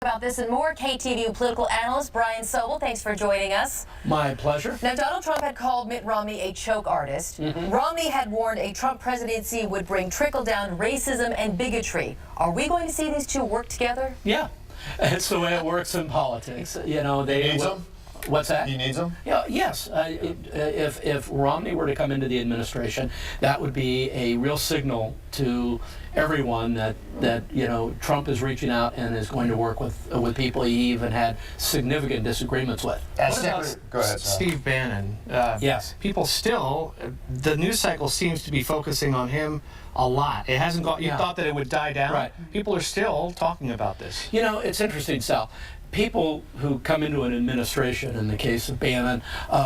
About this and more, KTVU political analyst Brian Sobel, thanks for joining us. My pleasure. Now, Donald Trump had called Mitt Romney a choke artist. Romney had warned a Trump presidency would bring trickle-down racism and bigotry. Are we going to see these two work together? Yeah, it's the way it works in politics. You know, He needs them? What's that? He needs them? Yeah, yes. If Romney were to come into the administration, that would be a real signal to everyone that you know Trump is reaching out and is going to work with people he even had significant disagreements with. Go ahead, Steve Bannon. Yes. People still, the news cycle seems to be focusing on him a lot. It hasn't got. You thought that it would die down. Right. People are still talking about this. You know, it's interesting, Sal. People who come into an administration, in the case of Bannon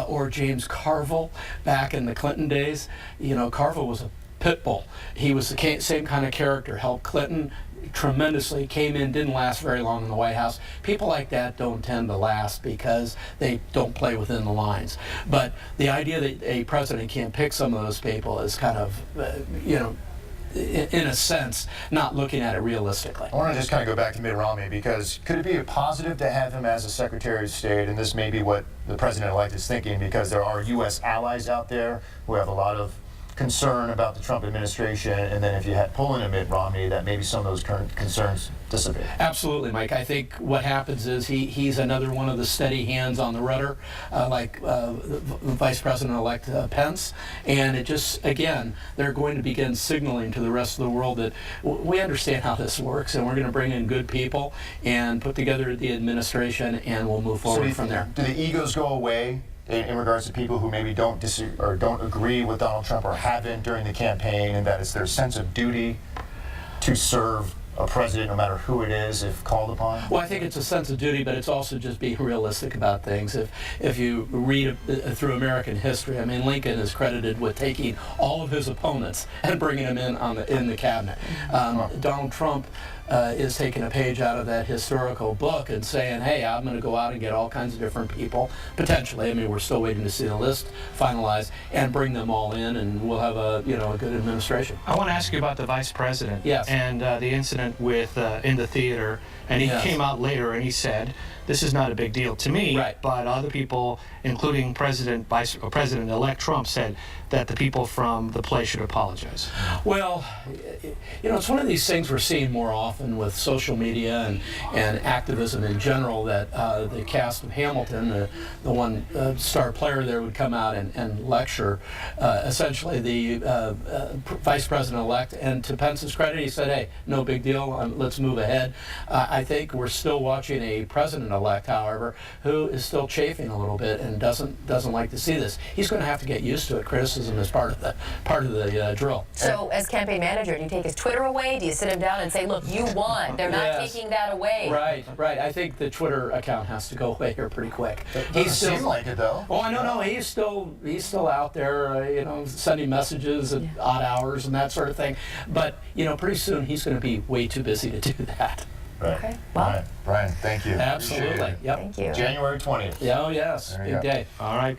or James Carville back in the Clinton days, you know, Carville was a pit bull. He was the same kind of character, helped Clinton tremendously, came in, didn't last very long in the White House. People like that don't tend to last because they don't play within the lines. But the idea that a president can't pick some of those people is kind of, you know, in a sense, not looking at it realistically. I want to just kind of go back to Mitt Romney, because could it be a positive to have him as a Secretary of State? And this may be what the President-elect is thinking, because there are U.S. allies out there who have a lot of concern about the Trump administration, and then if you had pull in a Mitt Romney, that maybe some of those current concerns dissipate. Absolutely, Mike. I think what happens is he's another one of the steady hands on the rudder, like Vice President-elect Pence, and it just, again, they're going to begin signaling to the rest of the world that we understand how this works, and we're going to bring in good people and put together the administration, and we'll move forward from there. Do the egos go away in regards to people who maybe don't agree with Donald Trump or haven't during the campaign, and that it's their sense of duty to serve a president, no matter who it is, if called upon? Well, I think it's a sense of duty, but it's also just being realistic about things. If you read through American history, I mean, Lincoln is credited with taking all of his opponents and bringing them in the cabinet. Donald Trump is taking a page out of that historical book and saying, hey, I'm going to go out and get all kinds of different people, potentially. I mean, we're still waiting to see the list finalized, and bring them all in, and we'll have a good administration. I want to ask you about the vice president. Yes. And the incident with in the theater, and he came out later and he said, this is not a big deal to me, right, but other people, including President-elect Trump, said that the people from the play should apologize. Well, you know, it's one of these things we're seeing more often with social media and activism in general, that the cast of Hamilton, the one star player there, would come out and lecture essentially the vice president-elect, and to Pence's credit, he said, hey, no big deal, let's move ahead. I think we're still watching a president-elect, however, who is still chafing a little bit and doesn't like to see this. He's going to have to get used to it. Criticism is part of the drill. So, as campaign manager, do you take his Twitter away? Do you sit him down and say, look, you won. They're not taking that away. Right. I think the Twitter account has to go away here pretty quick. Doesn't seem like it, though. Oh, I know. He's still out there, you know, sending messages at odd hours and that sort of thing. But you know, pretty soon he's going to be way too busy to do that. Right. Okay. Well, Brian, thank you. Absolutely. Yep. Thank you. January 20th. Yeah, oh yes. Big day. All right.